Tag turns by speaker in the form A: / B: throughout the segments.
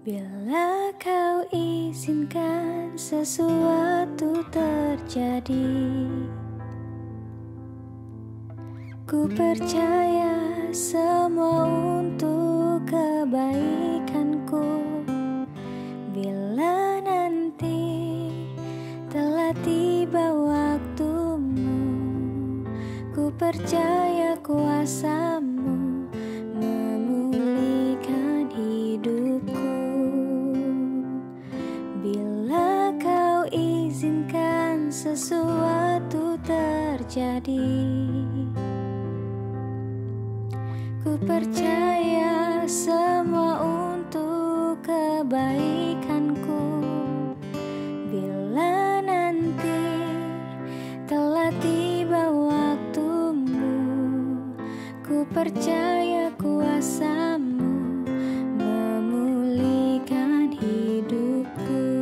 A: Bila kau izinkan sesuatu terjadi, ku percaya semua untuk kebaikanku. Bila nanti telah tiba waktumu, ku percaya kuasa-Mu memulihkan hidupku. Bila kau izinkan sesuatu terjadi, ku percaya semua untuk kebaikanku. Bila nanti telah tiba waktumu, ku percaya kuasa-Mu memulihkan hidupku.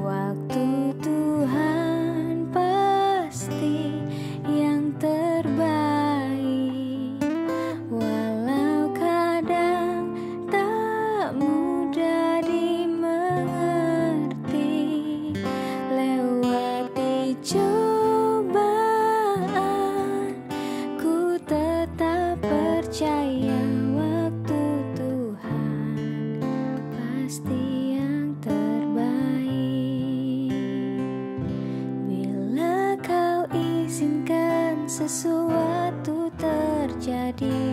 A: Waktu Tuhan pasti yang terbaik, walau kadang tak mudah dimengerti. Lewati cobaan, ku tetap percaya waktu Tuhan pasti yang terbaik. Bila kau izinkan sesuatu terjadi,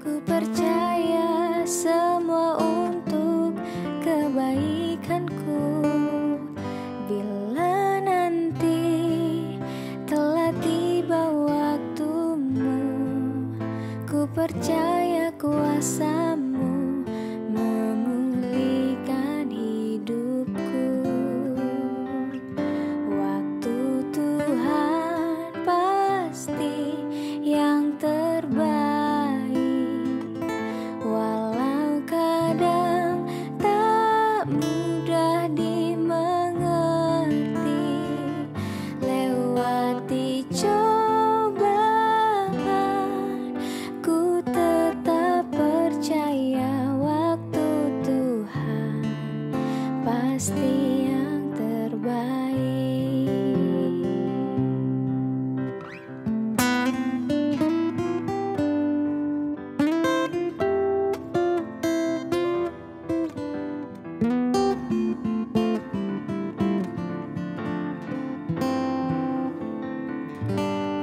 A: ku percaya semua untuk kebaikanku. Bila nanti telah tiba waktumu, ku percaya kuasa-Mu memulihkan hidupku. Waktu Tuhan pasti yang terbaik, walau kadang tak mudah dimengerti. Lewati cobaan, ku tetap percaya waktu Tuhan pasti yang terbaik.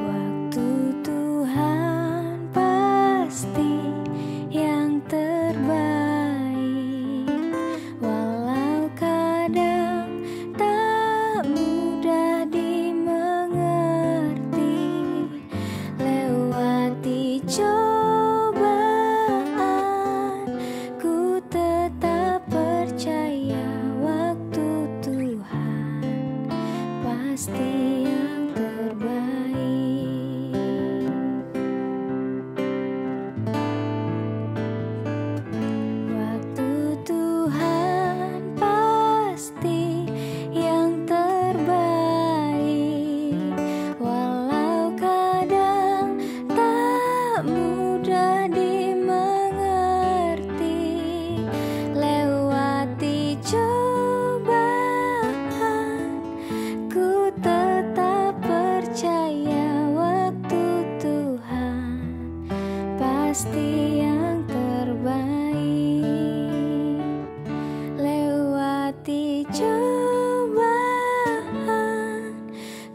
A: Waktu Tuhan pasti yang terbaik, walau kadang tak mudah dimengerti. Lewati cobaan, ku tetap percaya waktu Tuhan pasti yang terbaik. Waktu Tuhan pasti yang terbaik, walau kadang tak mudah dimengerti. Lewati cobaan, ku tetap percaya waktu Tuhan pasti yang terbaik. Lewati cobaan,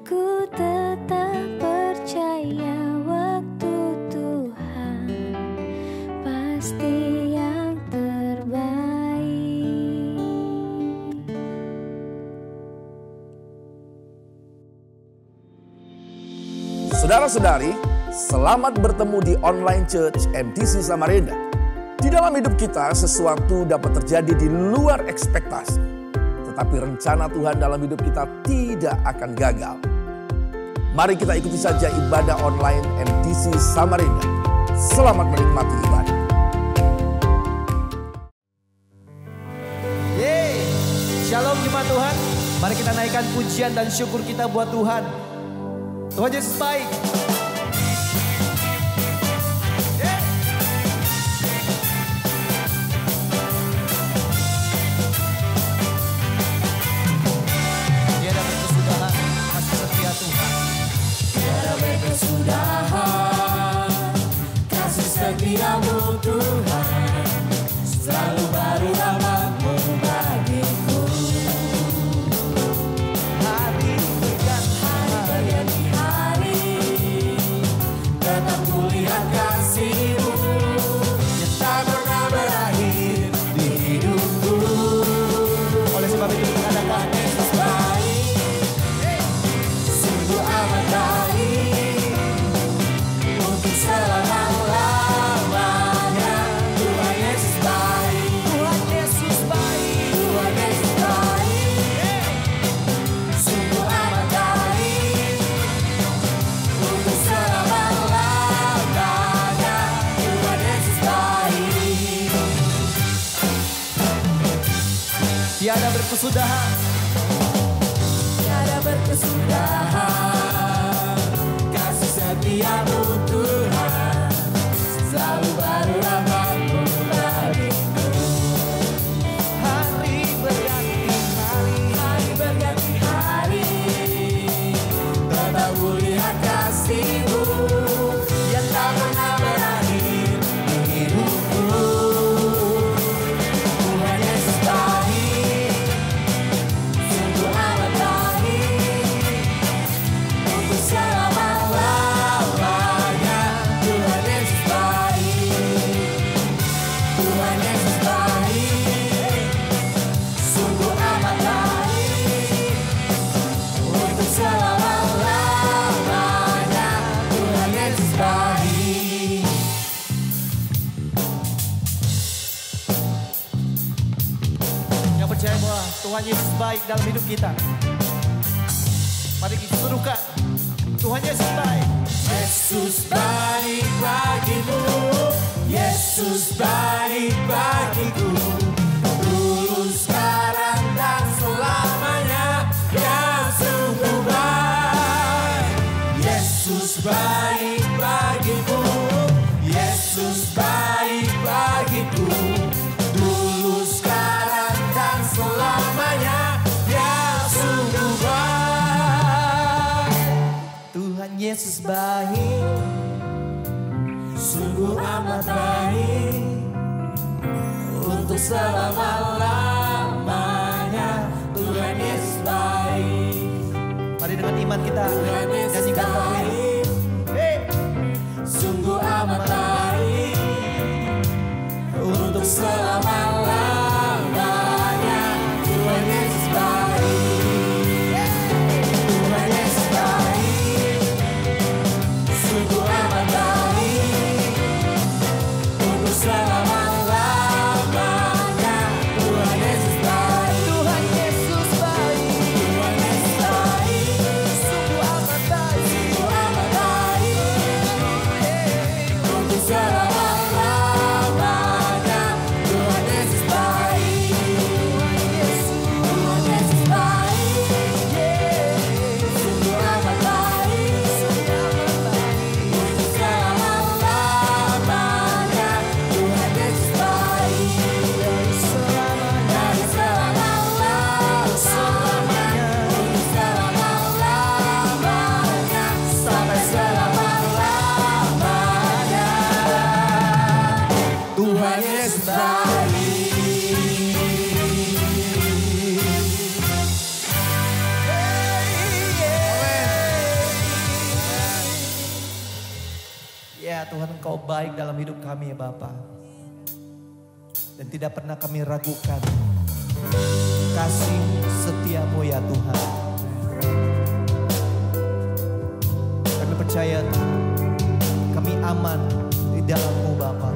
A: ku tetap percaya waktu Tuhan pasti yang terbaik.
B: Saudara-saudari, selamat bertemu di online church MTC Samarinda. Di dalam hidup kita, sesuatu dapat terjadi di luar ekspektasi. Tetapi rencana Tuhan dalam hidup kita tidak akan gagal. Mari kita ikuti saja ibadah online MTC Samarinda. Selamat menikmati ibadah.
C: Yeay, shalom jemaat Tuhan. Mari kita naikkan pujian dan syukur kita buat Tuhan. Tuhan Yesus baik.
D: kesudahan kasih setiamu Tuhan, selalu baru rahmat-Mu bagiku. Hari berganti hari, tetap kulihat kasih-Mu yang tak pernah berakhir di hidupku. Oleh sebab itu dikatakan Yesus baik, sungguh amat baik, untuk selama-lamanya. Tuhan Yesus baik, Tuhan Yesus baik, Tuhan Yesus baik, sungguh amat baik, untuk selama-lamanya. Tuhan Yesus baik.
C: Tiada berkesudahan,
D: Tiada berkesudahan kasih setiamu Tuhan, selalu baru rahmat-Mu bagiku. Hari berganti hari, hari berganti hari, tetap kulihat kasih-Mu yang tak pernah berakhir di hidupku. Tuhan Yesus baik, sungguh amat baik, untuk selama-lamanya. Tuhan Yesus baik, Tuhan Yesus baik, sungguh amat baik, untuk selama-lamanya. Tuhan Yesus baik.
C: yang percaya bahwa Tuhan Yesus baik dalam hidup kita. Mari kita serukan, Tuhan Yesus baik.
D: Yesus baik bagimu, Yesus baik bagiku, dulu sekarang dan selamanya, yang sungguh baik. Yesus baik bagimu, Yesus baik bagiku, dulu sekarang dan selamanya, yang sungguh baik.
C: Tuhan Yesus baik,
D: Sungguh amat baik, untuk selama-lamanya. Tuhan Yesus baik,
C: mari dengan iman kita
D: Tuhan Yesus
C: nyanyikan lagu ini.
D: baik, sungguh amat baik, untuk selama-lamanya. Tuhan Yesus baik, Tuhan Yesus baik, sungguh amat baik, untuk selama-lamanya. Tuhan Yesus baik, Tuhan Yesus baik, Tuhan Yesus baik, sungguh amat baik, sungguh amat baik, untuk selama-lamanya. Tuhan Yesus baik, Tuhan Yesus baik, sungguh amat baik, untuk selama-lamanya. Tuhan Yesus baik, dari selama-lamanya, untuk selama-lamanya, sampai selama-lamanya. Tuhan Yesus baik.
C: Ya Tuhan, Engkau baik dalam hidup kami ya Bapa. Dan tidak pernah kami ragukan kasih setia-Mu ya Tuhan. Kami percaya kami aman di dalam-Mu Bapa.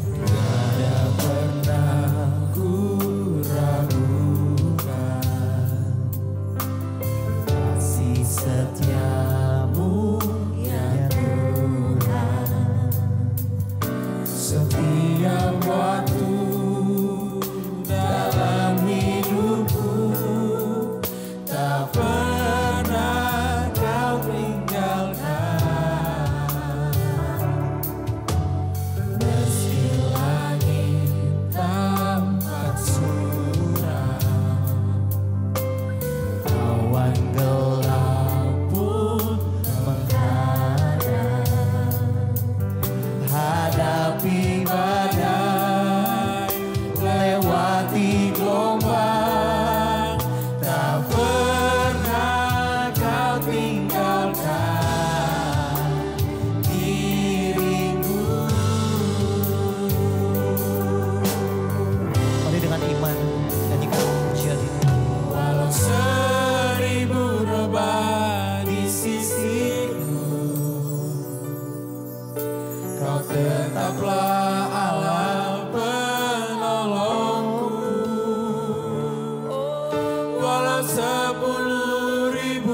D: Tiada pernah ku ragukan kasih setiamu ya Tuhan. tetaplah Allah penolongku. Walau 10.000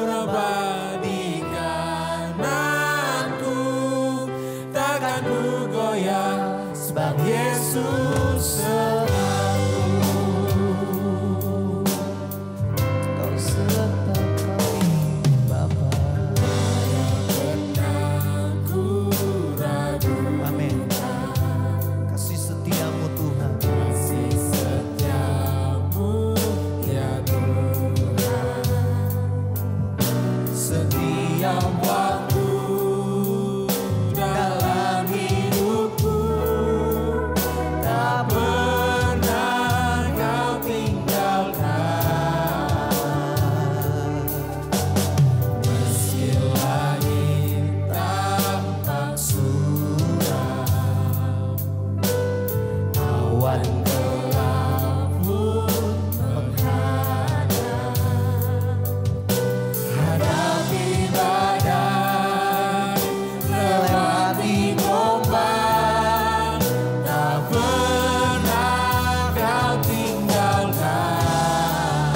D: rebah di kananku, takkan ku goyah sebab Yesus sertaku. Kau serta kami Bapa. Amin. Kasih setiamu Tuhan. Kasih setiamu ya Tuhan. Setiap waktu dalam hidupku, tak pernah kau tinggalkan. Meski langit tampak suram, awan gelap pun menghadap. Hadapi badai, lewati gelombang, tak pernah kau tinggalkan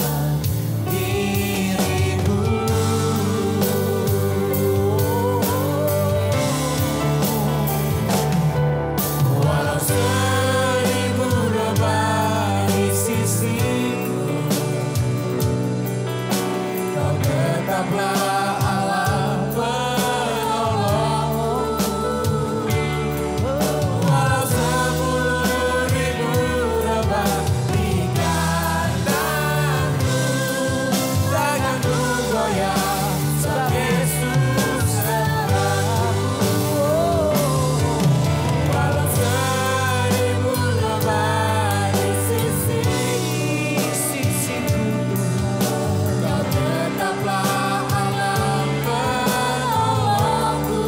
D: diriku. Walau 1000 rebah di sisiku, kau tetaplah Allah penolongku. Walau 10.000 rebah di kananku, takkan ku goyah sebab Yesus sertaku. Walau 1000 rebah di sisiku, kau tetaplah Allah penolongku.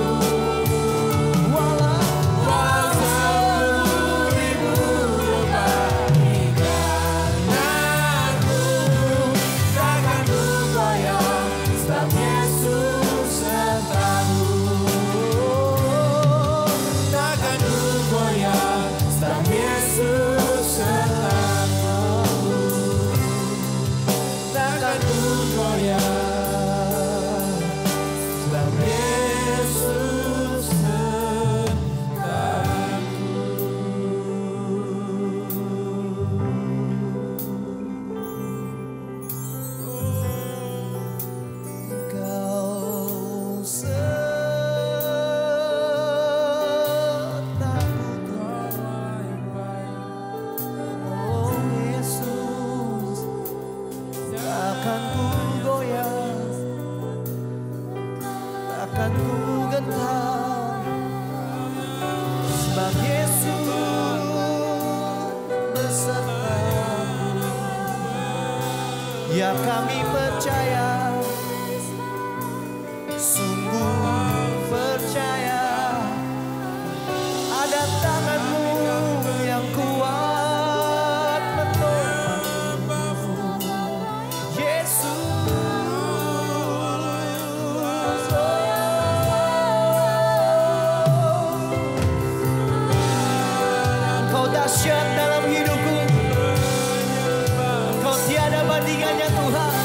D: Walau 10.000 rebah di kananku, takkan ku goyah sebab Yesus sertaku. Takkan ku goyah sebab Yesus sertaku. Takkan ku goyah sebab Yesus sertaku. Kau sertaku, oh Yesus, takkan ku goyah, takkan ku gentar, sebab Yesus besertaku. Ya kami percaya, sungguh percaya, ada tangan-Mu yang kuat menopangku, Yesus. Engkau dahsyat dalam hidupku, Engkau tiada bandingannya Tuhan.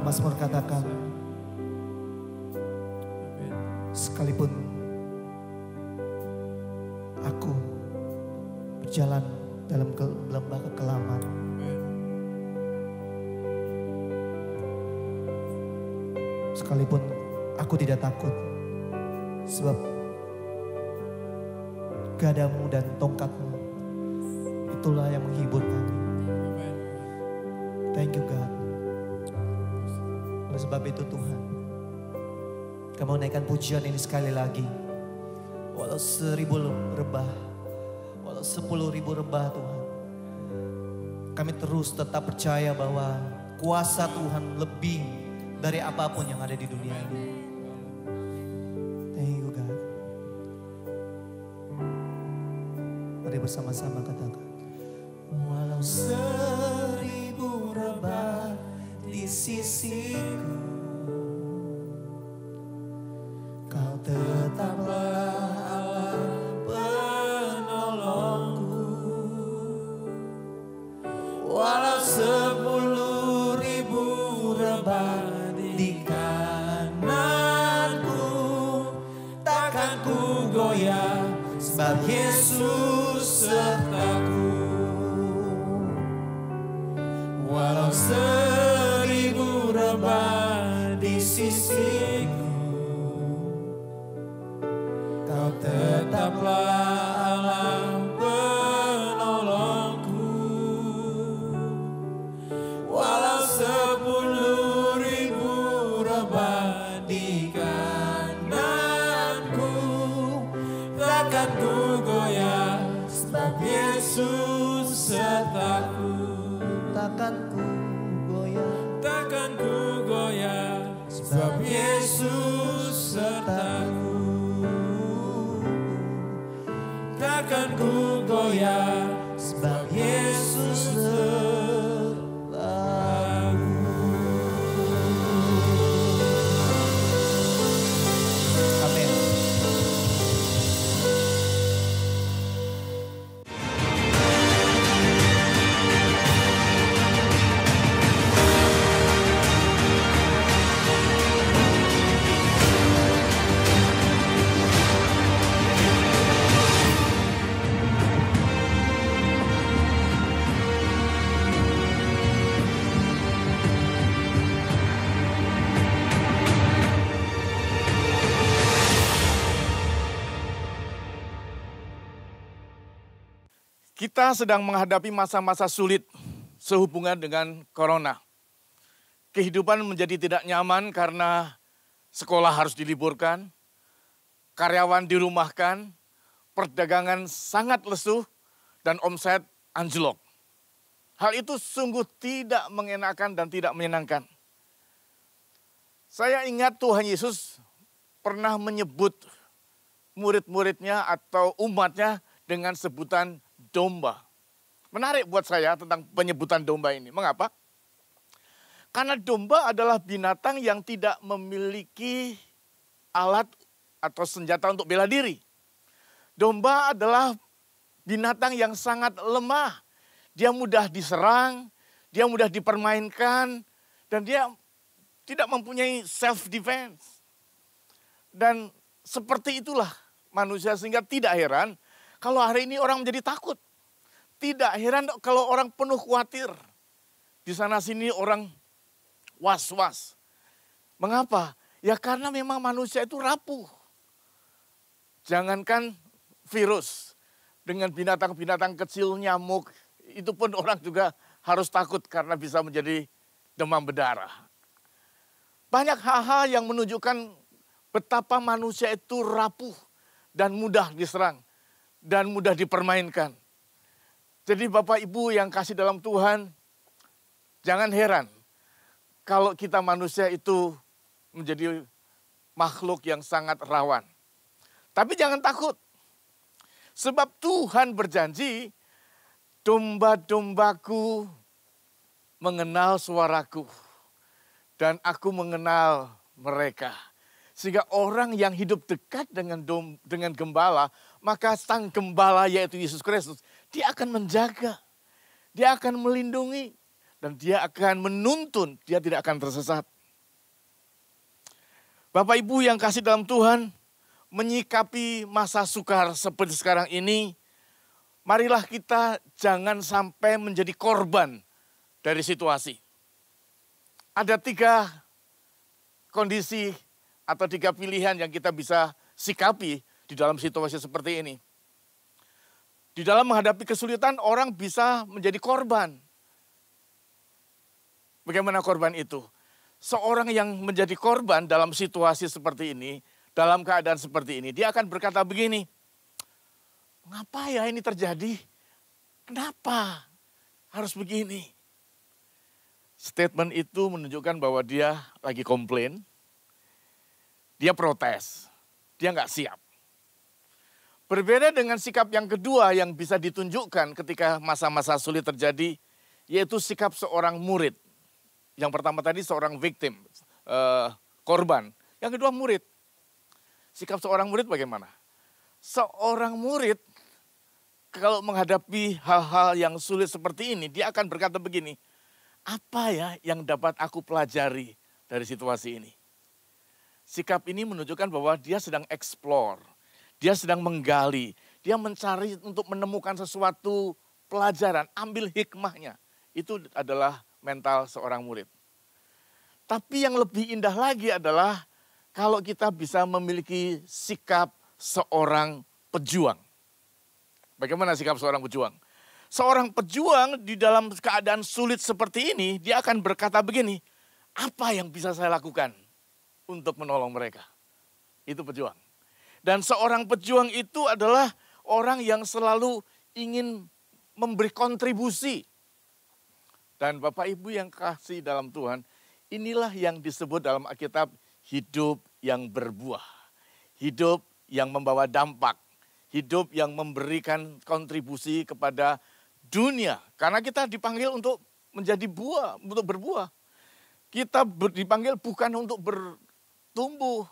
C: Mazmur katakan, sekalipun aku berjalan dalam lembah kekelaman, sekalipun aku tidak takut, sebab gadamu dan tongkatmu itulah yang menghibur kami. Thank you God. Oleh sebab itu Tuhan, kami mau naikkan pujian ini sekali lagi. Walau 1000 rebah, walau 10.000 rebah Tuhan, kami terus tetap percaya bahwa kuasa Tuhan lebih dari apapun yang ada di dunia ini. Thank you God. Mari bersama-sama katakan. Walau 1000 rebah di sisiku, Kau tetaplah Allah penolongku. Walau 10.000 rebah di kananku, takkan ku goyah, sebab Yesus sertaku. Walau 1000 rebah di sisiku, Kau tetaplah Allah penolongku. Walau 10.000 rebah di kananku, takkan ku goyah, sebab Yesus sertaku. Takkan ku goyah, sebab Yesus sertaku. Takkan ku goyah, sebab Yesus sertaku. Amin.
B: Kita sedang menghadapi masa-masa sulit sehubungan dengan corona. Kehidupan menjadi tidak nyaman karena sekolah harus diliburkan, karyawan dirumahkan, perdagangan sangat lesu, dan omset anjlok. Hal itu sungguh tidak mengenakan dan tidak menyenangkan. Saya ingat Tuhan Yesus pernah menyebut murid-muridnya atau umatnya dengan sebutan domba. Menarik buat saya tentang penyebutan domba ini. Mengapa? Karena domba adalah binatang yang tidak memiliki alat atau senjata untuk bela diri. Domba adalah binatang yang sangat lemah. Dia mudah diserang, dia mudah dipermainkan, dan dia tidak mempunyai self-defense. Dan seperti itulah manusia, sehingga tidak heran kalau hari ini orang menjadi takut. Tidak heran kalau orang penuh khawatir. Di sana-sini orang was-was. Mengapa? Ya karena memang manusia itu rapuh. Jangankan virus. Dengan binatang-binatang kecil, nyamuk. Itu pun orang juga harus takut karena bisa menjadi demam berdarah. Banyak hal-hal yang menunjukkan betapa manusia itu rapuh dan mudah diserang. Dan mudah dipermainkan. Jadi Bapak Ibu yang kasih dalam Tuhan, jangan heran kalau kita manusia itu menjadi makhluk yang sangat rawan. Tapi jangan takut, sebab Tuhan berjanji, domba-dombaku mengenal suaraku, dan aku mengenal mereka. Sehingga orang yang hidup dekat dengan gembala, maka sang gembala yaitu Yesus Kristus, dia akan menjaga, dia akan melindungi, dan dia akan menuntun, dia tidak akan tersesat.
E: Bapak Ibu yang kasih dalam Tuhan, menyikapi masa sukar seperti sekarang ini, marilah kita jangan sampai menjadi korban dari situasi. Ada 3 kondisi atau 3 pilihan yang kita bisa sikapi di dalam situasi seperti ini. Di dalam menghadapi kesulitan, orang bisa menjadi korban. Bagaimana korban itu? Seorang yang menjadi korban dalam situasi seperti ini, dalam keadaan seperti ini, dia akan berkata begini, "Mengapa ya ini terjadi? Kenapa harus begini?" Statement itu menunjukkan bahwa dia lagi komplain, dia protes, dia nggak siap. Berbeda dengan sikap yang kedua yang bisa ditunjukkan ketika masa-masa sulit terjadi, yaitu sikap seorang murid. Yang pertama tadi seorang victim, korban. Yang kedua murid. Sikap seorang murid bagaimana? Seorang murid kalau menghadapi hal-hal yang sulit seperti ini, dia akan berkata begini, "Apa ya yang dapat aku pelajari dari situasi ini?" Sikap ini menunjukkan bahwa dia sedang explore. Dia sedang menggali, dia mencari untuk menemukan sesuatu pelajaran, ambil hikmahnya. Itu adalah mental seorang murid. Tapi yang lebih indah lagi adalah kalau kita bisa memiliki sikap seorang pejuang. Bagaimana sikap seorang pejuang? Seorang pejuang di dalam keadaan sulit seperti ini, dia akan berkata begini, "Apa yang bisa saya lakukan untuk menolong mereka?" Itu pejuang. Dan seorang pejuang itu adalah orang yang selalu ingin memberi kontribusi. Dan Bapak Ibu yang kasih dalam Tuhan, inilah yang disebut dalam Alkitab hidup yang berbuah. Hidup yang membawa dampak. Hidup yang memberikan kontribusi kepada dunia. Karena kita dipanggil untuk menjadi buah, untuk berbuah. Kita dipanggil bukan untuk bertumbuh.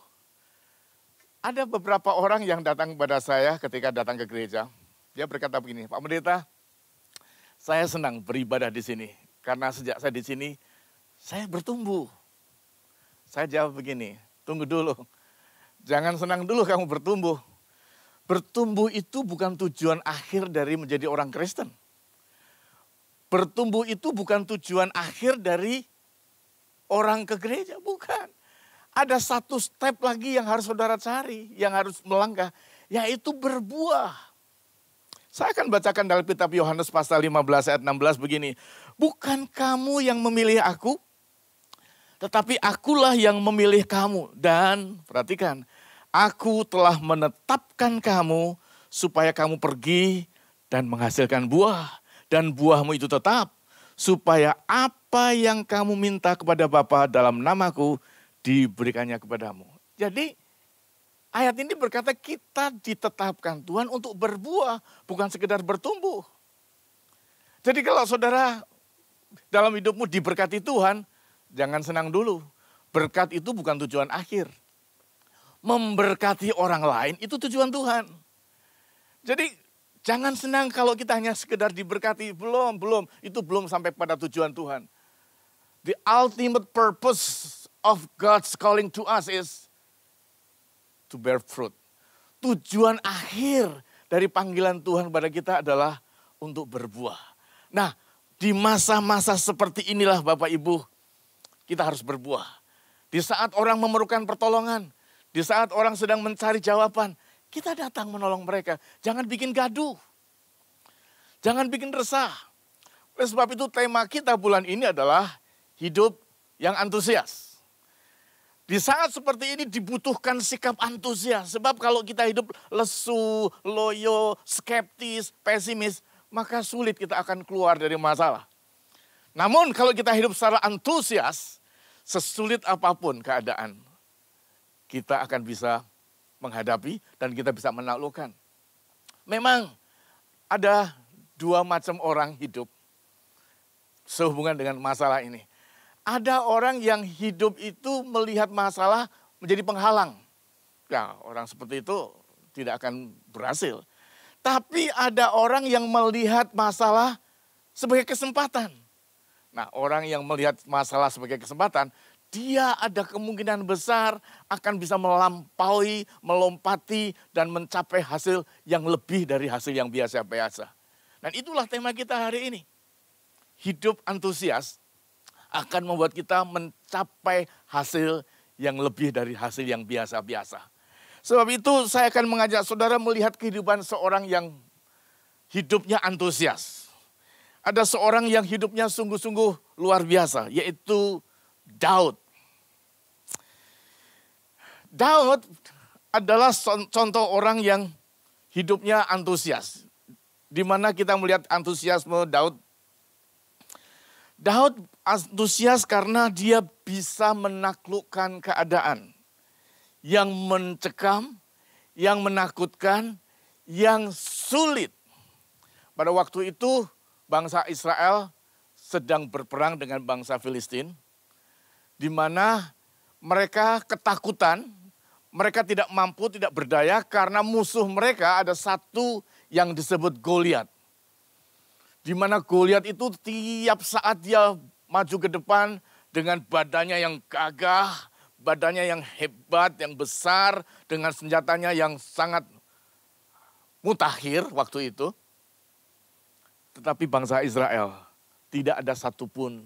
E: Ada beberapa orang yang datang kepada saya ketika datang ke gereja. Dia berkata begini, "Pak Pendeta, saya senang beribadah di sini. Karena sejak saya di sini, saya bertumbuh." Saya jawab begini, "Tunggu dulu. Jangan senang dulu kamu bertumbuh. Bertumbuh itu bukan tujuan akhir dari menjadi orang Kristen. Bertumbuh itu bukan tujuan akhir dari orang ke gereja, bukan. Ada satu step lagi yang harus saudara cari, yang harus melangkah, yaitu berbuah." Saya akan bacakan dalam kitab Yohanes pasal 15 ayat 16 begini. "Bukan kamu yang memilih aku, tetapi akulah yang memilih kamu. Dan," perhatikan, "aku telah menetapkan kamu supaya kamu pergi dan menghasilkan buah. Dan buahmu itu tetap, supaya apa yang kamu minta kepada Bapa dalam namaku, diberikannya kepadamu." Jadi ayat ini berkata kita ditetapkan Tuhan untuk berbuah, bukan sekedar bertumbuh. Jadi kalau saudara dalam hidupmu diberkati Tuhan, jangan senang dulu. Berkat itu bukan tujuan akhir. Memberkati orang lain itu tujuan Tuhan. Jadi jangan senang kalau kita hanya sekedar diberkati. Belum. Itu belum sampai pada tujuan Tuhan. The ultimate purpose of God's calling to us is to bear fruit. Tujuan akhir dari panggilan Tuhan pada kita adalah untuk berbuah. Nah, di masa-masa seperti inilah Bapak Ibu, kita harus berbuah. Di saat orang memerlukan pertolongan, di saat orang sedang mencari jawaban, kita datang menolong mereka. Jangan bikin gaduh. Jangan bikin resah. Oleh sebab itu tema kita bulan ini adalah hidup yang antusias. Di saat seperti ini dibutuhkan sikap antusias. Sebab kalau kita hidup lesu, loyo, skeptis, pesimis, maka sulit kita akan keluar dari masalah. Namun kalau kita hidup secara antusias, sesulit apapun keadaan, kita akan bisa menghadapi dan kita bisa menaklukkan. Memang ada 2 macam orang hidup sehubungan dengan masalah ini. Ada orang yang hidup itu melihat masalah menjadi penghalang. Ya, orang seperti itu tidak akan berhasil. Tapi ada orang yang melihat masalah sebagai kesempatan. Nah, orang yang melihat masalah sebagai kesempatan, dia ada kemungkinan besar akan bisa melampaui, melompati, dan mencapai hasil yang lebih dari hasil yang biasa-biasa. Dan itulah tema kita hari ini. Hidup antusias akan membuat kita mencapai hasil yang lebih dari hasil yang biasa-biasa. Sebab itu saya akan mengajak saudara melihat kehidupan seorang yang hidupnya antusias. Ada seorang yang hidupnya sungguh-sungguh luar biasa, yaitu Daud. Daud adalah contoh orang yang hidupnya antusias. Di mana kita melihat antusiasme Daud. Daud antusias karena dia bisa menaklukkan keadaan yang mencekam, yang menakutkan, yang sulit. Pada waktu itu bangsa Israel sedang berperang dengan bangsa Filistin, di mana mereka ketakutan, mereka tidak mampu, tidak berdaya karena musuh mereka ada satu yang disebut Goliat. Di mana Goliat itu tiap saat dia maju ke depan dengan badannya yang gagah, badannya yang hebat, yang besar, dengan senjatanya yang sangat mutakhir waktu itu. Tetapi bangsa Israel tidak ada satupun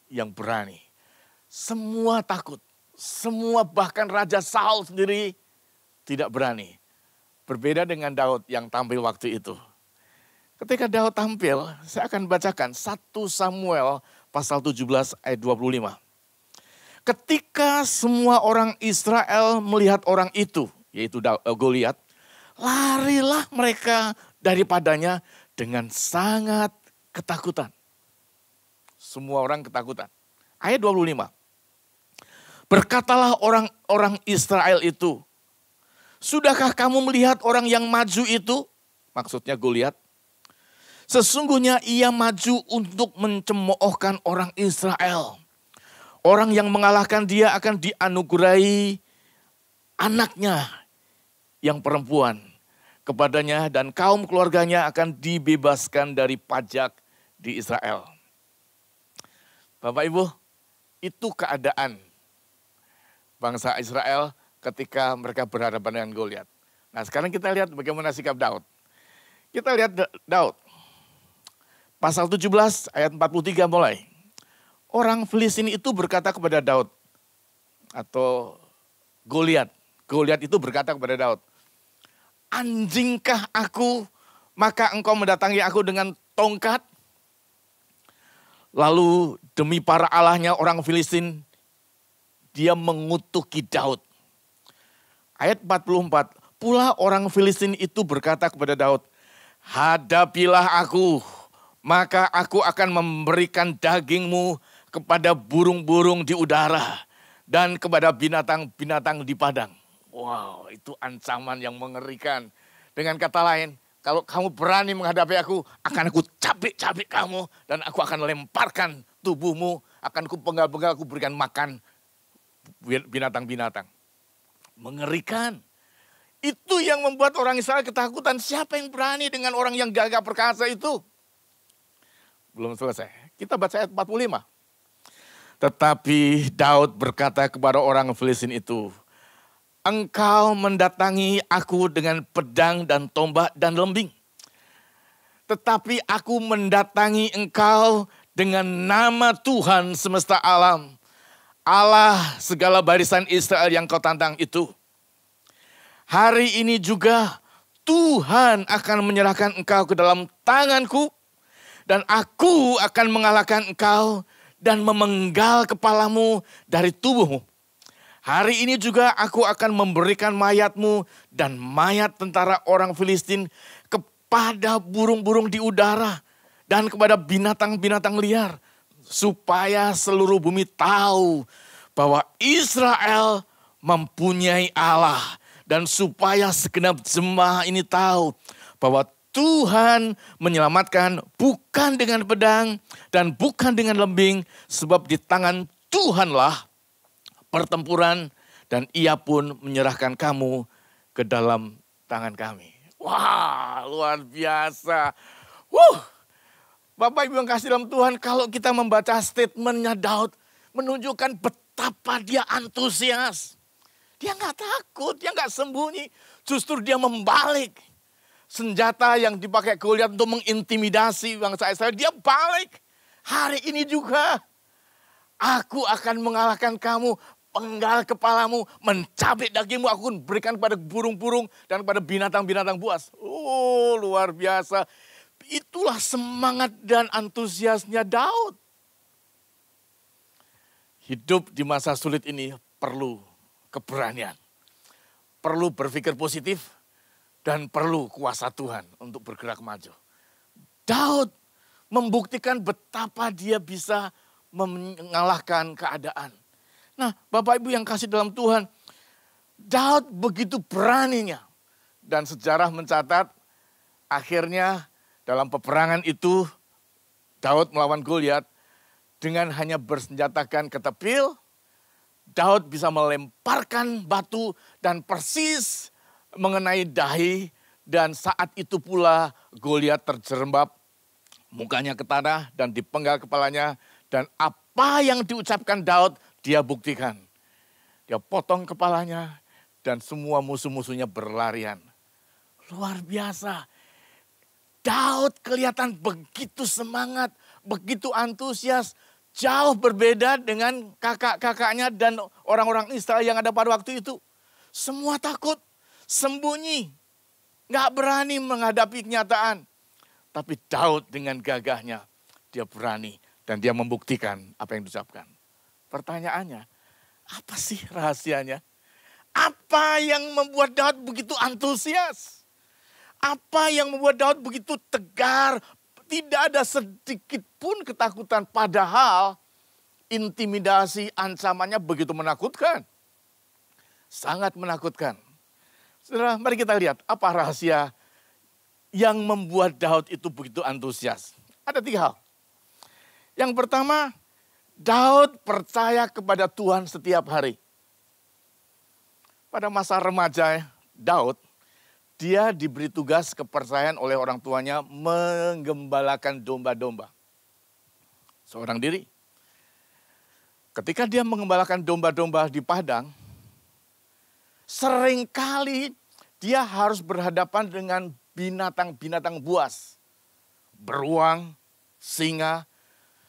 E: yang berani. Semua takut. Semua bahkan Raja Saul sendiri tidak berani. Berbeda dengan Daud yang tampil waktu itu. Ketika Daud tampil, saya akan bacakan 1 Samuel pasal 17 ayat 25. Ketika semua orang Israel melihat orang itu, yaitu Goliat, larilah mereka daripadanya dengan sangat ketakutan. Semua orang ketakutan. Ayat 25. Berkatalah orang-orang Israel itu, sudahkah kamu melihat orang yang maju itu? Maksudnya Goliat. Sesungguhnya ia maju untuk mencemoohkan orang Israel. Orang yang mengalahkan dia akan dianugerahi anaknya yang perempuan kepadanya dan kaum keluarganya akan dibebaskan dari pajak di Israel. Bapak Ibu, itu keadaan bangsa Israel ketika mereka berhadapan dengan Goliat. Nah sekarang kita lihat bagaimana sikap Daud. Kita lihat Daud. Pasal 17 ayat 43 mulai. Orang Filistin itu berkata kepada Daud. Atau Goliat. Goliat itu berkata kepada Daud. Anjingkah aku, maka engkau mendatangi aku dengan tongkat? Lalu demi para allahnya orang Filistin, dia mengutuki Daud. Ayat 44, pula orang Filistin itu berkata kepada Daud, hadapilah aku, maka aku akan memberikan dagingmu kepada burung-burung di udara dan kepada binatang-binatang di padang. Wow, itu ancaman yang mengerikan. Dengan kata lain, kalau kamu berani menghadapi aku, akan aku cabik-cabik kamu dan aku akan lemparkan tubuhmu, akan aku penggal-penggal, aku berikan makan binatang-binatang. Mengerikan. Itu yang membuat orang Israel ketakutan. Siapa yang berani dengan orang yang gagah perkasa itu? Belum selesai. Kita baca ayat 45. Tetapi Daud berkata kepada orang Filistin itu, engkau mendatangi aku dengan pedang dan tombak dan lembing. Tetapi aku mendatangi engkau dengan nama Tuhan semesta alam, Allah segala barisan Israel yang kau tantang itu. Hari ini juga Tuhan akan menyerahkan engkau ke dalam tanganku. Dan aku akan mengalahkan engkau dan memenggal kepalamu dari tubuhmu. Hari ini juga aku akan memberikan mayatmu dan mayat tentara orang Filistin kepada burung-burung di udara dan kepada binatang-binatang liar. Supaya seluruh bumi tahu bahwa Israel mempunyai Allah. Dan supaya segenap jemaah ini tahu bahwa Tuhan menyelamatkan bukan dengan pedang dan bukan dengan lembing. Sebab di tangan Tuhanlah pertempuran dan ia pun menyerahkan kamu ke dalam tangan kami. Wah, luar biasa. Bapak Ibu yang kasih dalam Tuhan, kalau kita membaca statementnya Daud, menunjukkan betapa betapa dia antusias. Dia nggak takut, dia nggak sembunyi. Justru dia membalik. Senjata yang dipakai Goliat untuk mengintimidasi bangsa Israel, dia balik. Hari ini juga, aku akan mengalahkan kamu, penggal kepalamu, mencabik dagingmu, aku akan berikan kepada burung-burung dan kepada binatang-binatang buas. Oh, luar biasa. Itulah semangat dan antusiasnya Daud. Hidup di masa sulit ini perlu keberanian. Perlu berpikir positif dan perlu kuasa Tuhan untuk bergerak maju. Daud membuktikan betapa dia bisa mengalahkan keadaan. Nah, Bapak Ibu yang kasih dalam Tuhan, Daud begitu beraninya. Dan sejarah mencatat akhirnya dalam peperangan itu Daud melawan Goliat dengan hanya bersenjatakan ketepil. Daud bisa melemparkan batu dan persis mengenai dahi. Dan saat itu pula Goliat terjerembab, mukanya ke tanah dan dipenggal kepalanya. Dan apa yang diucapkan Daud, dia buktikan. Dia potong kepalanya dan semua musuh-musuhnya berlarian. Luar biasa. Daud kelihatan begitu semangat, begitu antusias. Jauh berbeda dengan kakak-kakaknya dan orang-orang Israel yang ada pada waktu itu. Semua takut, sembunyi, nggak berani menghadapi kenyataan. Tapi Daud dengan gagahnya, dia berani dan dia membuktikan apa yang diucapkan. Pertanyaannya, apa sih rahasianya? Apa yang membuat Daud begitu antusias? Apa yang membuat Daud begitu tegar? Tidak ada sedikit pun ketakutan. Padahal intimidasi ancamannya begitu menakutkan. Sangat menakutkan. Saudara, mari kita lihat apa rahasia yang membuat Daud itu begitu antusias. Ada 3 hal. Yang pertama, Daud percaya kepada Tuhan setiap hari. Pada masa remaja Daud, dia diberi tugas kepercayaan oleh orang tuanya menggembalakan domba-domba. Seorang diri. Ketika dia mengembalakan domba-domba di padang, seringkali dia harus berhadapan dengan binatang-binatang buas. Beruang, singa.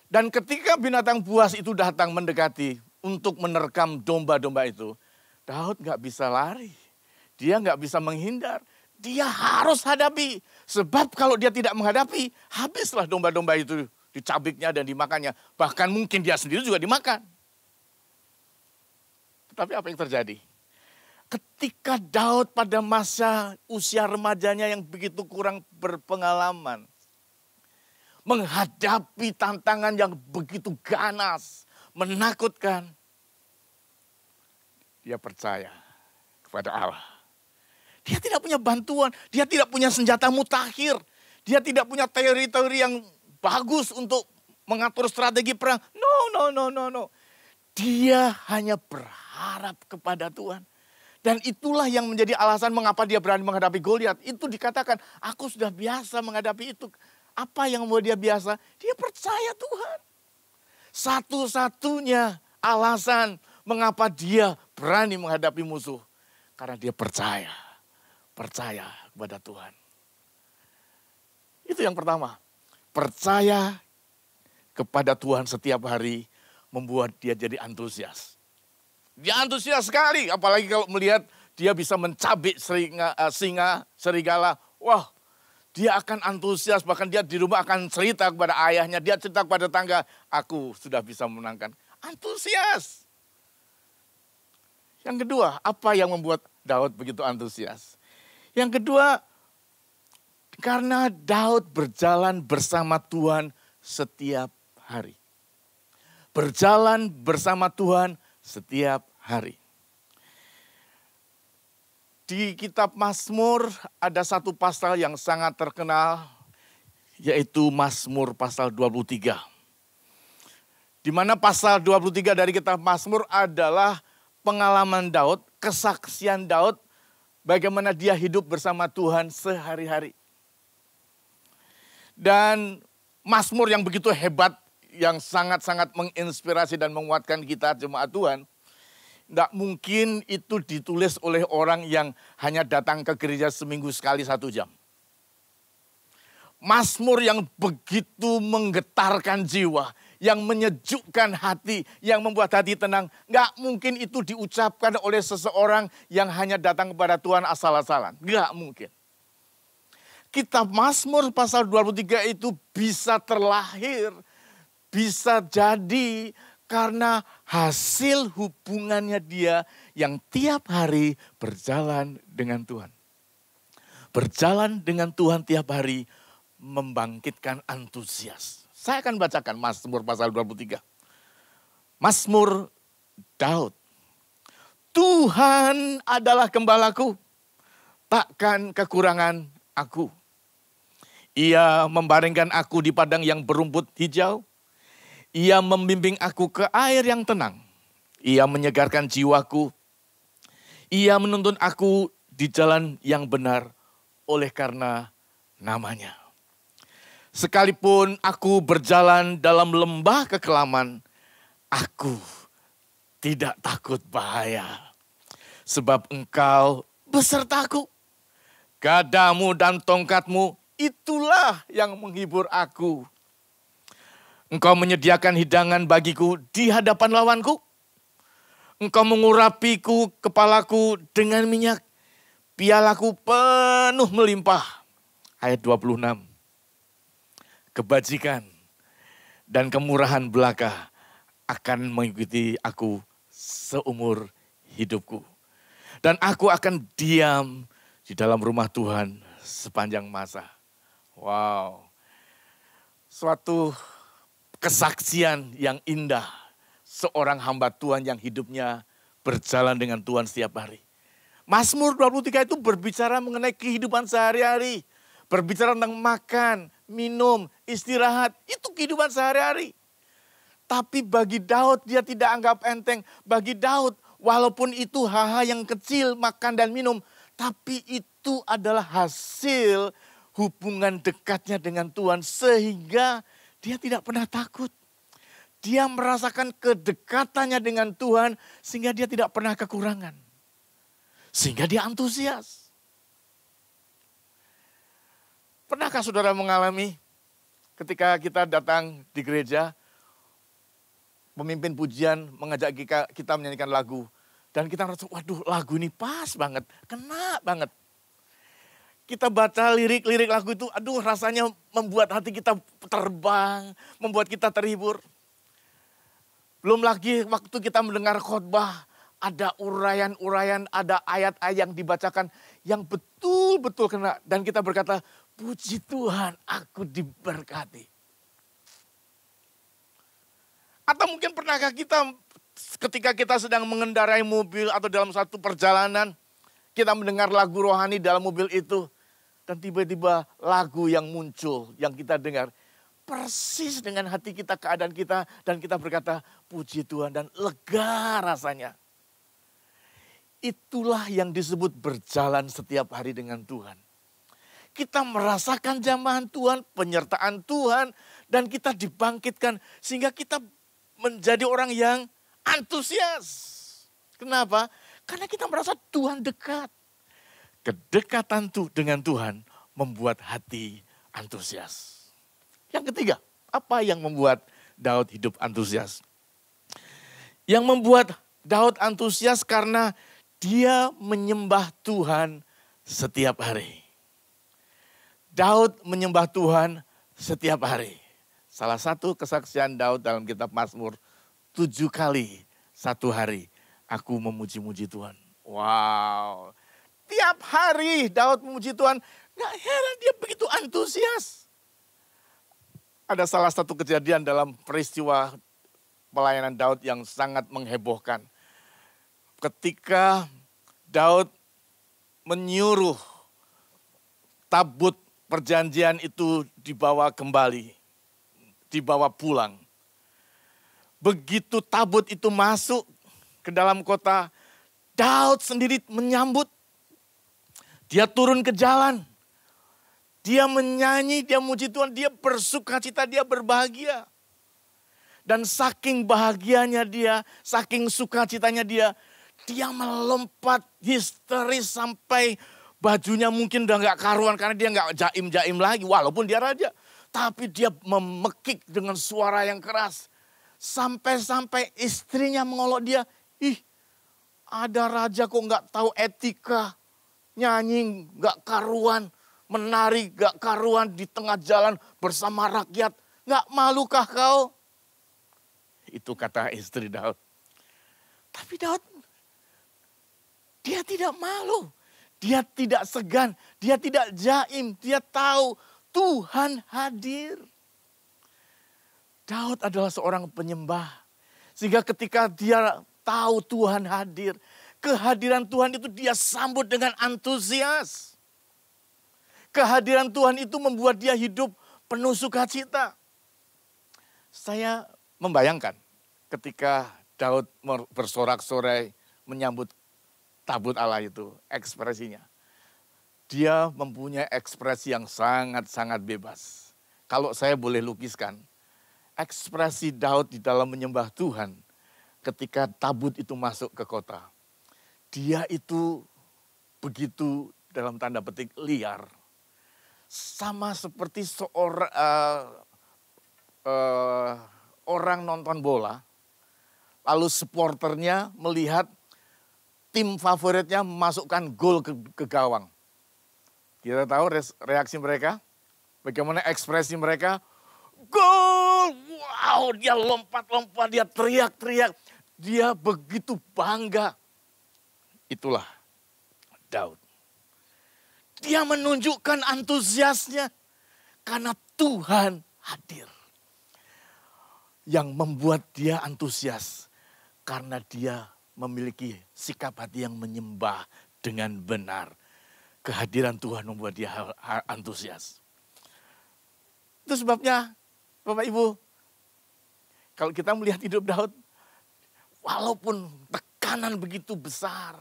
E: Dan ketika binatang buas itu datang mendekati untuk menerkam domba-domba itu, Daud nggak bisa lari. Dia nggak bisa menghindar. Dia harus hadapi. Sebab kalau dia tidak menghadapi, habislah domba-domba itu dicabiknya dan dimakannya. Bahkan mungkin dia sendiri juga dimakan. Tetapi apa yang terjadi? Ketika Daud pada masa usia remajanya yang begitu kurang berpengalaman, menghadapi tantangan yang begitu ganas, menakutkan, dia percaya kepada Allah. Dia tidak punya bantuan, dia tidak punya senjata mutakhir, dia tidak punya teori-teori yang bagus untuk mengatur strategi perang. No. Dia hanya berharap kepada Tuhan. Dan itulah yang menjadi alasan mengapa dia berani menghadapi Goliat. Itu dikatakan, aku sudah biasa menghadapi itu. Apa yang membuat dia biasa? Dia percaya Tuhan. Satu-satunya alasan mengapa dia berani menghadapi musuh. Karena dia percaya kepada Tuhan. Itu yang pertama. Percaya kepada Tuhan setiap hari membuat dia jadi antusias. Dia antusias sekali, apalagi kalau melihat dia bisa mencabik singa, serigala. Wah, dia akan antusias, bahkan dia di rumah akan cerita kepada ayahnya, dia cerita kepada tetangga, aku sudah bisa memenangkan. Antusias. Yang kedua, apa yang membuat Daud begitu antusias? Yang kedua, karena Daud berjalan bersama Tuhan setiap hari. Berjalan bersama Tuhan setiap hari. Di kitab Mazmur ada satu pasal yang sangat terkenal, yaitu Mazmur pasal 23. Di mana pasal 23 dari kitab Mazmur adalah pengalaman Daud, kesaksian Daud, bagaimana dia hidup bersama Tuhan sehari-hari. Dan Mazmur yang begitu hebat, yang sangat-sangat menginspirasi dan menguatkan kita jemaat Tuhan. Tidak mungkin itu ditulis oleh orang yang hanya datang ke gereja seminggu sekali 1 jam. Mazmur yang begitu menggetarkan jiwa, yang menyejukkan hati, yang membuat hati tenang. Nggak mungkin itu diucapkan oleh seseorang yang hanya datang kepada Tuhan asal-asalan. Nggak mungkin. Kitab Mazmur pasal 23 itu bisa terlahir, bisa jadi karena hasil hubungannya dia yang tiap hari berjalan dengan Tuhan. Berjalan dengan Tuhan tiap hari membangkitkan antusias. Saya akan bacakan Mazmur pasal 23. Mazmur Daud. Tuhan adalah gembalaku, takkan kekurangan aku. Ia membaringkan aku di padang yang berumput hijau. Ia membimbing aku ke air yang tenang. Ia menyegarkan jiwaku. Ia menuntun aku di jalan yang benar oleh karena namanya. Sekalipun aku berjalan dalam lembah kekelaman, aku tidak takut bahaya. Sebab engkau besertaku. Gadamu dan tongkatmu itulah yang menghibur aku. Engkau menyediakan hidangan bagiku di hadapan lawanku. Engkau mengurapiku kepalaku dengan minyak. Pialaku penuh melimpah. Ayat 26. Kebajikan dan kemurahan belaka akan mengikuti aku seumur hidupku. Dan aku akan diam di dalam rumah Tuhan sepanjang masa. Wow. Suatu kesaksian yang indah. Seorang hamba Tuhan yang hidupnya berjalan dengan Tuhan setiap hari. Mazmur 23 itu berbicara mengenai kehidupan sehari-hari. Berbicara tentang makan, minum, istirahat. Itu kehidupan sehari-hari. Tapi bagi Daud dia tidak anggap enteng. Bagi Daud walaupun itu hal-hal yang kecil, makan dan minum. Tapi itu adalah hasil hubungan dekatnya dengan Tuhan. Sehingga dia tidak pernah takut. Dia merasakan kedekatannya dengan Tuhan sehingga dia tidak pernah kekurangan. Sehingga dia antusias. Pernahkah saudara mengalami ketika kita datang di gereja, pemimpin pujian mengajak kita menyanyikan lagu. Dan kita merasa, waduh lagu ini pas banget, kena banget. Kita baca lirik-lirik lagu itu, aduh rasanya membuat hati kita terbang, membuat kita terhibur. Belum lagi waktu kita mendengar khotbah, ada uraian-uraian, ada ayat-ayat yang dibacakan yang betul-betul kena. Dan kita berkata, puji Tuhan aku diberkati. Atau mungkin pernahkah kita ketika kita sedang mengendarai mobil atau dalam satu perjalanan, kita mendengar lagu rohani dalam mobil itu. Dan tiba-tiba lagu yang muncul, yang kita dengar. Persis dengan hati kita, keadaan kita. Dan kita berkata, puji Tuhan dan lega rasanya. Itulah yang disebut berjalan setiap hari dengan Tuhan. Kita merasakan jamahan Tuhan, penyertaan Tuhan. Dan kita dibangkitkan sehingga kita menjadi orang yang antusias. Kenapa? Karena kita merasa Tuhan dekat. Kedekatan dengan Tuhan membuat hati antusias. Yang ketiga, apa yang membuat Daud hidup antusias? Yang membuat Daud antusias karena dia menyembah Tuhan setiap hari. Daud menyembah Tuhan setiap hari. Salah satu kesaksian Daud dalam kitab Mazmur, 7 kali satu hari aku memuji-muji Tuhan. Wow. Tiap hari Daud memuji Tuhan. Gak heran dia begitu antusias. Ada salah satu kejadian dalam peristiwa pelayanan Daud yang sangat menghebohkan. Ketika Daud menyuruh tabut perjanjian itu dibawa kembali. Dibawa pulang. Begitu tabut itu masuk ke dalam kota, Daud sendiri menyambut. Dia turun ke jalan. Dia menyanyi, dia memuji Tuhan, dia bersuka cita, dia berbahagia. Dan saking bahagianya dia, saking sukacitanya dia melompat histeris sampai bajunya mungkin udah gak karuan karena dia gak jaim-jaim lagi walaupun dia raja. Tapi dia memekik dengan suara yang keras. Sampai-sampai istrinya mengolok dia, ih ada raja kok gak tahu etika, nyanyi gak karuan, menari gak karuan di tengah jalan bersama rakyat. Gak malukah kau? Itu kata istri Daud. Tapi Daud, dia tidak malu. Dia tidak segan, dia tidak jaim. Dia tahu Tuhan hadir. Daud adalah seorang penyembah. Sehingga ketika dia tahu Tuhan hadir, kehadiran Tuhan itu dia sambut dengan antusias. Kehadiran Tuhan itu membuat dia hidup penuh sukacita. Saya membayangkan ketika Daud bersorak-sorai menyambut tabut Allah itu, ekspresinya. Dia mempunyai ekspresi yang sangat-sangat bebas. Kalau saya boleh lukiskan, ekspresi Daud di dalam menyembah Tuhan ketika tabut itu masuk ke kota. Dia itu begitu dalam tanda petik liar. Sama seperti seorang orang nonton bola, lalu supporternya melihat tim favoritnya memasukkan gol ke gawang. Kita tahu reaksi mereka, bagaimana ekspresi mereka. Gol! Wow, dia lompat-lompat, dia teriak-teriak. Dia begitu bangga. Itulah Daud. Dia menunjukkan antusiasnya karena Tuhan hadir. Yang membuat dia antusias karena dia memiliki sikap hati yang menyembah dengan benar. Kehadiran Tuhan membuat dia antusias. Itu sebabnya Bapak Ibu, kalau kita melihat hidup Daud, walaupun tekanan begitu besar,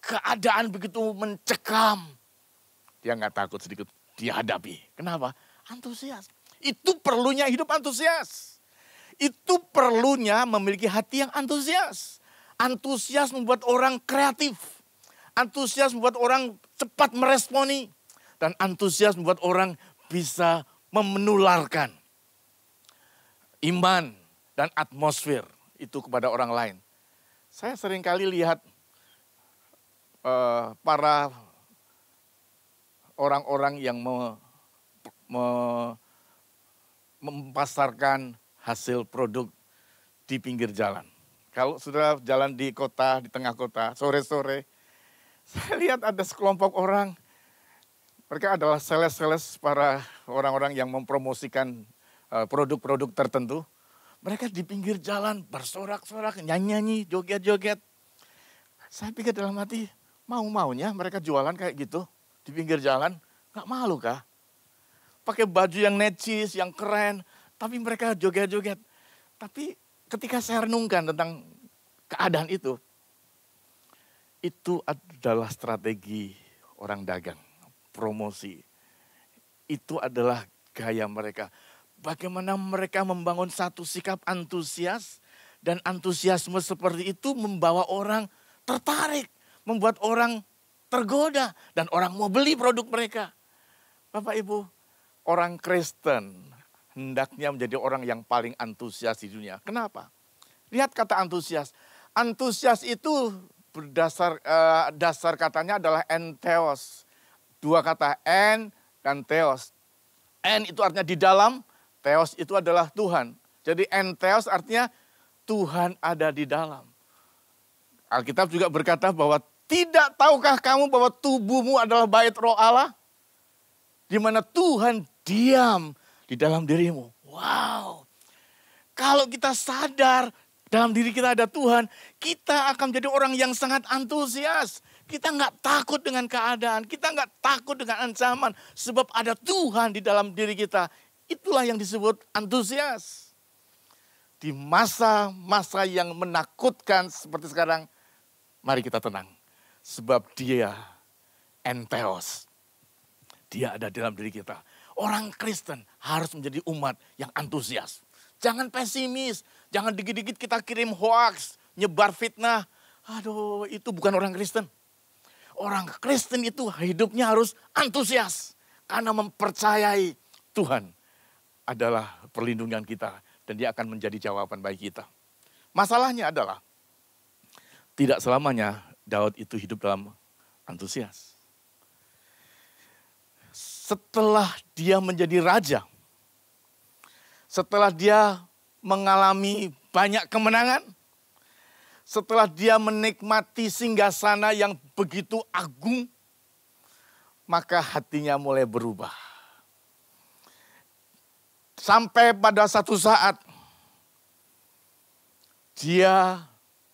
E: keadaan begitu mencekam, dia nggak takut sedikit dihadapi. Kenapa? Antusias. Itu perlunya hidup antusias. Itu perlunya memiliki hati yang antusias. Antusias membuat orang kreatif. Antusias membuat orang cepat meresponi. Dan antusias membuat orang bisa menularkan iman dan atmosfer itu kepada orang lain. Saya seringkali lihat para orang-orang yang mempasarkan hasil produk di pinggir jalan. Kalau sudah jalan di kota, di tengah kota, sore-sore, saya lihat ada sekelompok orang, mereka adalah sales-sales para orang-orang yang mempromosikan produk-produk tertentu. Mereka di pinggir jalan bersorak-sorak, nyanyi-nyanyi, joget-joget. Saya pikir dalam hati, mau-maunya mereka jualan kayak gitu di pinggir jalan, gak malu kah? Pakai baju yang necis, yang keren, tapi mereka joget-joget. Tapi ketika saya renungkan tentang keadaan itu adalah strategi orang dagang, promosi. Itu adalah gaya mereka. Bagaimana mereka membangun satu sikap antusias, dan antusiasme seperti itu membawa orang tertarik, membuat orang tergoda, dan orang mau beli produk mereka. Bapak Ibu, orang Kristen hendaknya menjadi orang yang paling antusias di dunia. Kenapa? Lihat kata antusias. Antusias itu berdasar dasar katanya adalah entheos. Dua kata, en dan theos. En itu artinya di dalam, theos itu adalah Tuhan. Jadi entheos artinya Tuhan ada di dalam. Alkitab juga berkata bahwa tidak tahukah kamu bahwa tubuhmu adalah bait Roh Allah? Di mana Tuhan diam di dalam dirimu. Wow. Kalau kita sadar dalam diri kita ada Tuhan, kita akan menjadi orang yang sangat antusias. Kita nggak takut dengan keadaan, kita nggak takut dengan ancaman. Sebab ada Tuhan di dalam diri kita. Itulah yang disebut antusias. Di masa-masa yang menakutkan seperti sekarang, mari kita tenang. Sebab dia entheos. Dia ada dalam diri kita. Orang Kristen harus menjadi umat yang antusias. Jangan pesimis. Jangan dikit-dikit kita kirim hoaks, nyebar fitnah. Aduh, itu bukan orang Kristen. Orang Kristen itu hidupnya harus antusias. Karena mempercayai Tuhan adalah perlindungan kita. Dan dia akan menjadi jawaban bagi kita. Masalahnya adalah, tidak selamanya Daud itu hidup dalam antusias. Setelah dia menjadi raja, setelah dia mengalami banyak kemenangan, setelah dia menikmati singgasana yang begitu agung, maka hatinya mulai berubah. Sampai pada satu saat, dia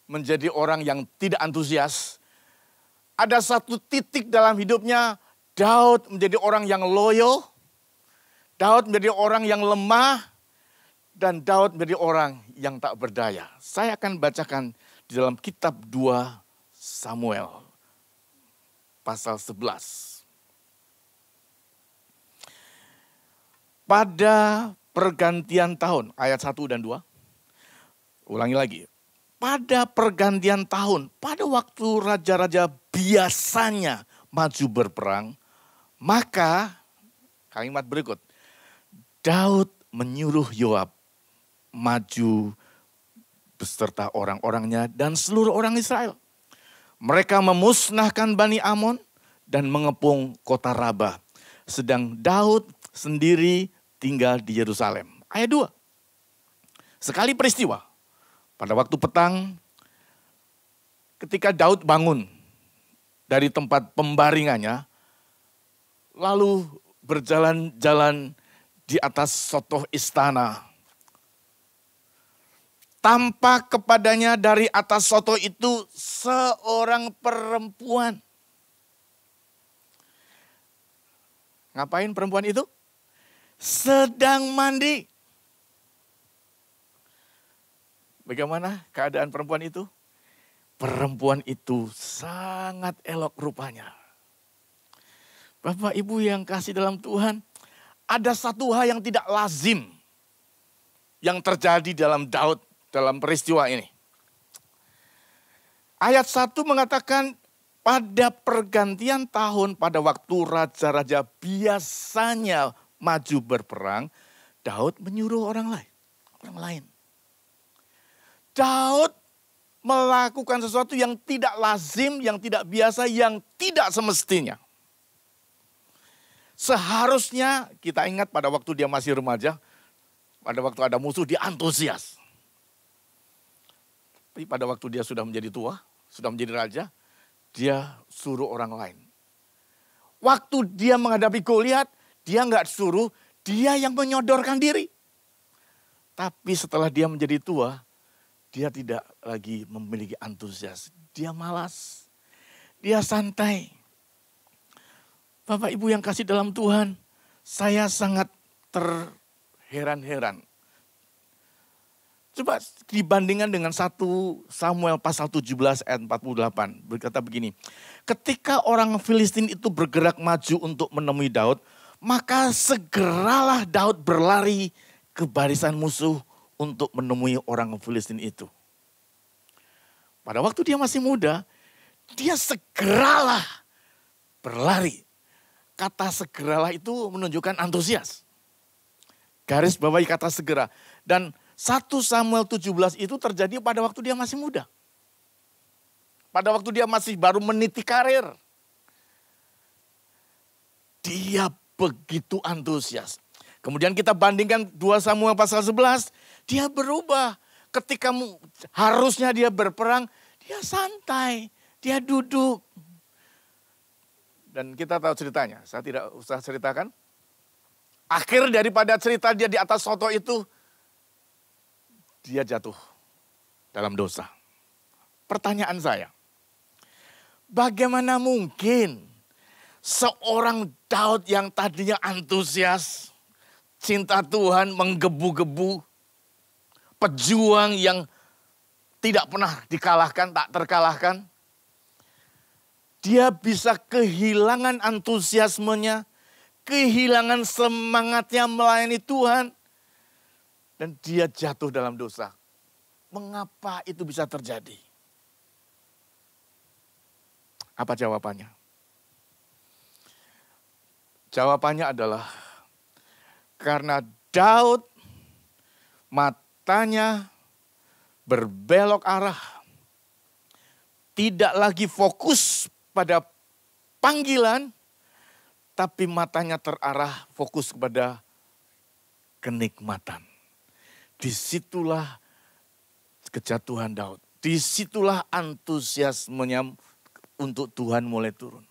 E: menjadi orang yang tidak antusias. Ada satu titik dalam hidupnya, Daud menjadi orang yang loyo, Daud menjadi orang yang lemah, dan Daud menjadi orang yang tak berdaya. Saya akan bacakan di dalam kitab 2 Samuel, pasal 11. Pada pergantian tahun, ayat 1 dan 2. Ulangi lagi. Pada pergantian tahun, pada waktu raja-raja biasanya maju berperang, maka kalimat berikut, Daud menyuruh Yoab maju beserta orang-orangnya dan seluruh orang Israel. Mereka memusnahkan Bani Amon dan mengepung kota Rabah. Sedang Daud sendiri tinggal di Yerusalem. Ayat 2. Sekali peristiwa, pada waktu petang, ketika Daud bangun dari tempat pembaringannya, lalu berjalan-jalan di atas sotoh istana. Tampak kepadanya dari atas sotoh itu seorang perempuan. Ngapain perempuan itu? Sedang mandi. Bagaimana keadaan perempuan itu? Perempuan itu sangat elok rupanya. Bapak Ibu yang kasih dalam Tuhan, ada satu hal yang tidak lazim yang terjadi dalam Daud dalam peristiwa ini. Ayat 1 mengatakan pada pergantian tahun pada waktu raja-raja biasanya maju berperang, Daud menyuruh orang lain. Daud melakukan sesuatu yang tidak lazim, yang tidak biasa, yang tidak semestinya. Seharusnya kita ingat pada waktu dia masih remaja, pada waktu ada musuh dia antusias. Tapi pada waktu dia sudah menjadi tua, sudah menjadi raja, dia suruh orang lain. Waktu dia menghadapi Goliat, dia nggak suruh, dia yang menyodorkan diri. Tapi setelah dia menjadi tua, dia tidak lagi memiliki antusias. Dia malas, dia santai. Bapak Ibu yang kasih dalam Tuhan, saya sangat terheran-heran. Coba dibandingkan dengan 1 Samuel pasal 17 ayat 48. Berkata begini, ketika orang Filistin itu bergerak maju untuk menemui Daud, maka segeralah Daud berlari ke barisan musuh untuk menemui orang Filistin itu. Pada waktu dia masih muda, dia segeralah berlari. Kata segeralah itu menunjukkan antusias. Garis bawahi kata segera. Dan 1 Samuel 17 itu terjadi pada waktu dia masih muda. Pada waktu dia masih baru meniti karir. Dia begitu antusias. Kemudian kita bandingkan 2 Samuel pasal 11. Dia berubah. Ketika harusnya dia berperang, dia santai. Dia duduk. Dan kita tahu ceritanya. Saya tidak usah ceritakan. Akhir daripada cerita dia di atas soto itu, dia jatuh dalam dosa. Pertanyaan saya, bagaimana mungkin seorang Daud yang tadinya antusias, cinta Tuhan menggebu-gebu, pejuang yang tidak pernah dikalahkan, tak terkalahkan, dia bisa kehilangan antusiasmenya, kehilangan semangatnya melayani Tuhan. dan dia jatuh dalam dosa. Mengapa itu bisa terjadi? Apa jawabannya? Jawabannya adalah karena Daud matanya berbelok arah, tidak lagi fokus pada panggilan, tapi matanya terarah fokus kepada kenikmatan. Disitulah kejatuhan Daud. Disitulah antusiasmenya untuk Tuhan mulai turun.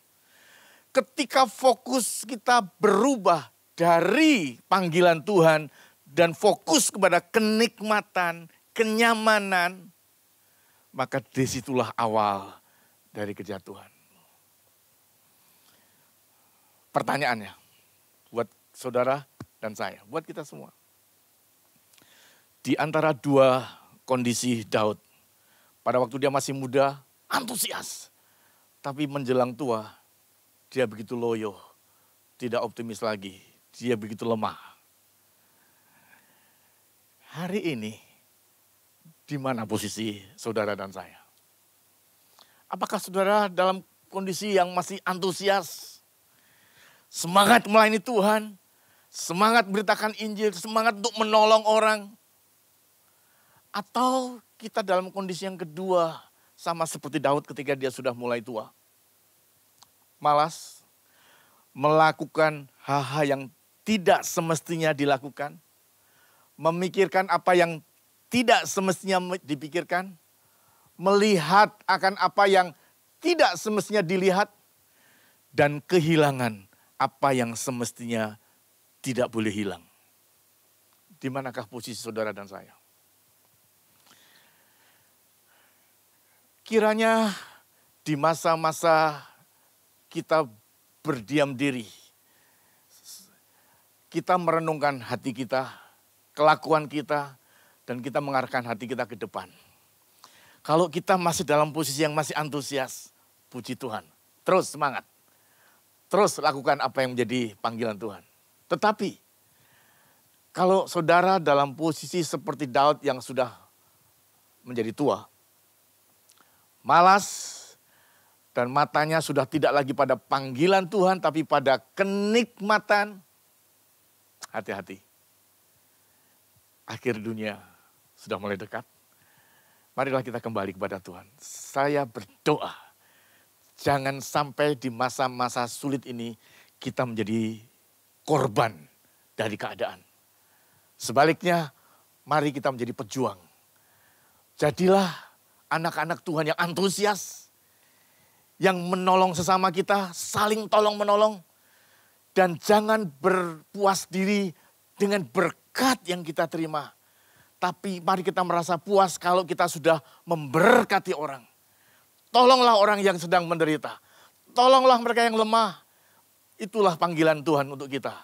E: Ketika fokus kita berubah dari panggilan Tuhan dan fokus kepada kenikmatan, kenyamanan, maka disitulah awal dari kejatuhan. Pertanyaannya buat saudara dan saya, buat kita semua. Di antara dua kondisi Daud, pada waktu dia masih muda, antusias. Tapi menjelang tua, dia begitu loyo, tidak optimis lagi, dia begitu lemah. Hari ini, di mana posisi saudara dan saya? Apakah saudara dalam kondisi yang masih antusias, semangat melayani Tuhan, semangat beritakan Injil, semangat untuk menolong orang? Atau kita dalam kondisi yang kedua, sama seperti Daud ketika dia sudah mulai tua? Malas, melakukan hal-hal yang tidak semestinya dilakukan, memikirkan apa yang tidak semestinya dipikirkan, melihat akan apa yang tidak semestinya dilihat, dan kehilangan apa yang semestinya tidak boleh hilang. Di manakah posisi saudara dan saya? Kiranya di masa-masa kita berdiam diri, kita merenungkan hati kita, kelakuan kita, dan kita mengarahkan hati kita ke depan. Kalau kita masih dalam posisi yang masih antusias, puji Tuhan, terus semangat. Terus lakukan apa yang menjadi panggilan Tuhan. Tetapi, kalau saudara dalam posisi seperti Daud yang sudah menjadi tua, malas, dan matanya sudah tidak lagi pada panggilan Tuhan, tapi pada kenikmatan, hati-hati. Akhir dunia sudah mulai dekat. Marilah kita kembali kepada Tuhan. Saya berdoa, jangan sampai di masa-masa sulit ini kita menjadi korban dari keadaan. Sebaliknya, mari kita menjadi pejuang. Jadilah anak-anak Tuhan yang antusias, yang menolong sesama kita, saling tolong-menolong. Dan jangan berpuas diri dengan berkat yang kita terima. Tapi mari kita merasa puas kalau kita sudah memberkati orang. Tolonglah orang yang sedang menderita. Tolonglah mereka yang lemah. Itulah panggilan Tuhan untuk kita.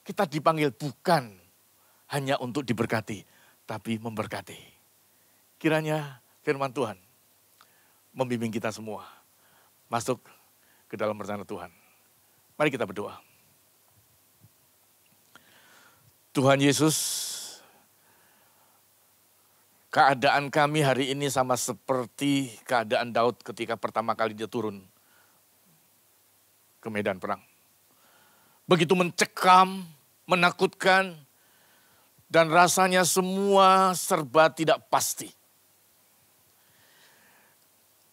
E: Kita dipanggil bukan hanya untuk diberkati, tapi memberkati. Kiranya firman Tuhan membimbing kita semua masuk ke dalam rencana Tuhan. Mari kita berdoa. Tuhan Yesus, keadaan kami hari ini sama seperti keadaan Daud ketika pertama kali dia turun ke medan perang. Begitu mencekam, menakutkan, dan rasanya semua serba tidak pasti.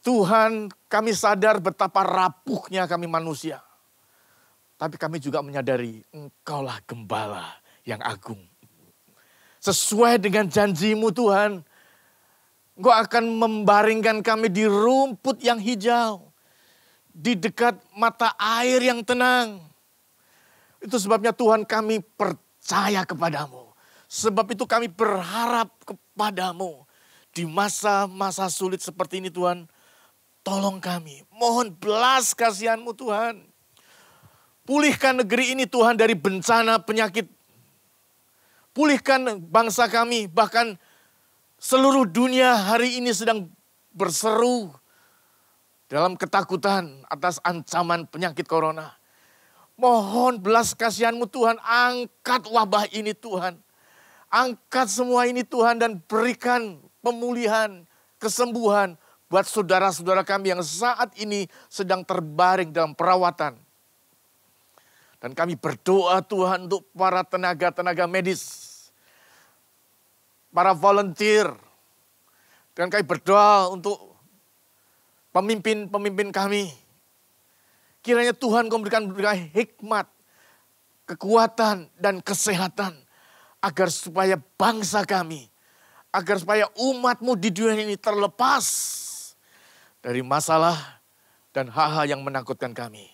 E: Tuhan, kami sadar betapa rapuhnya kami manusia. Tapi kami juga menyadari Engkaulah Gembala yang agung. Sesuai dengan janji-Mu Tuhan, Engkau akan membaringkan kami di rumput yang hijau, di dekat mata air yang tenang. Itu sebabnya Tuhan kami percaya kepadamu. Sebab itu kami berharap kepadamu. Di masa-masa sulit seperti ini Tuhan, tolong kami. Mohon belas kasihan-Mu Tuhan. Pulihkan negeri ini Tuhan dari bencana penyakit. Pulihkan bangsa kami, bahkan seluruh dunia hari ini sedang berseru dalam ketakutan atas ancaman penyakit corona. Mohon belas kasihan-Mu Tuhan, angkat wabah ini Tuhan. Angkat semua ini Tuhan dan berikan pemulihan, kesembuhan buat saudara-saudara kami yang saat ini sedang terbaring dalam perawatan. Dan kami berdoa Tuhan untuk para tenaga-tenaga medis, para volunteer. Dan kami berdoa untuk pemimpin-pemimpin kami. Kiranya Tuhan Kau berikan hikmat, kekuatan, dan kesehatan. Agar supaya bangsa kami, agar supaya umat-Mu di dunia ini terlepas dari masalah dan hal-hal yang menakutkan kami.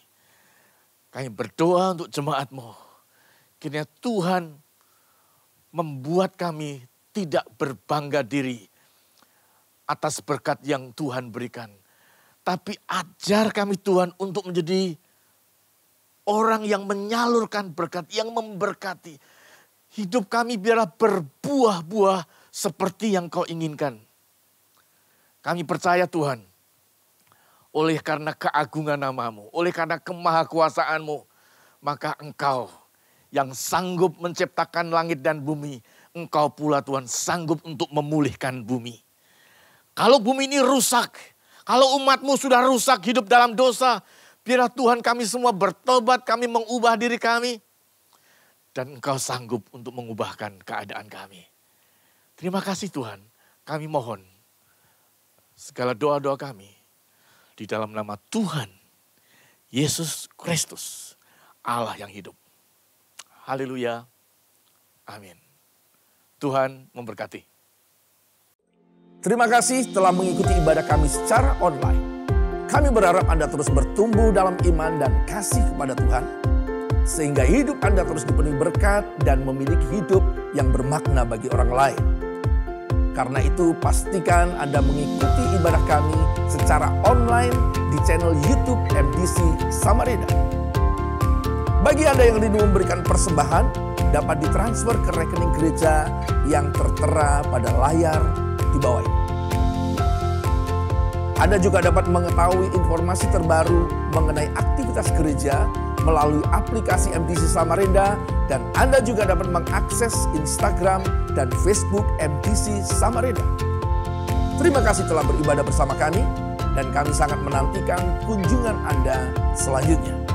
E: Kami berdoa untuk jemaat-Mu. Kiranya Tuhan membuat kami tidak berbangga diri atas berkat yang Tuhan berikan. Tapi ajar kami Tuhan untuk menjadi orang yang menyalurkan berkat, yang memberkati. Hidup kami biarlah berbuah-buah seperti yang Kau inginkan. Kami percaya Tuhan, oleh karena keagungan nama-Mu, oleh karena kemahakuasaan-Mu, maka Engkau yang sanggup menciptakan langit dan bumi, Engkau pula Tuhan sanggup untuk memulihkan bumi. Kalau bumi ini rusak, kalau umat-Mu sudah rusak hidup dalam dosa, biarlah Tuhan kami semua bertobat, kami mengubah diri kami. Dan Engkau sanggup untuk mengubahkan keadaan kami. Terima kasih Tuhan, kami mohon segala doa-doa kami di dalam nama Tuhan Yesus Kristus, Allah yang hidup. Haleluya, amin. Tuhan memberkati.
B: Terima kasih telah mengikuti ibadah kami secara online. Kami berharap Anda terus bertumbuh dalam iman dan kasih kepada Tuhan, sehingga hidup Anda terus dipenuhi berkat dan memiliki hidup yang bermakna bagi orang lain. Karena itu pastikan Anda mengikuti ibadah kami secara online di channel YouTube MDC Samarinda. Bagi Anda yang rindu memberikan persembahan, dapat ditransfer ke rekening gereja yang tertera pada layar di bawah ini. Anda juga dapat mengetahui informasi terbaru mengenai aktivitas gereja melalui aplikasi MDC Samarinda, dan Anda juga dapat mengakses Instagram dan Facebook MDC Samarinda. Terima kasih telah beribadah bersama kami, dan kami sangat menantikan kunjungan Anda selanjutnya.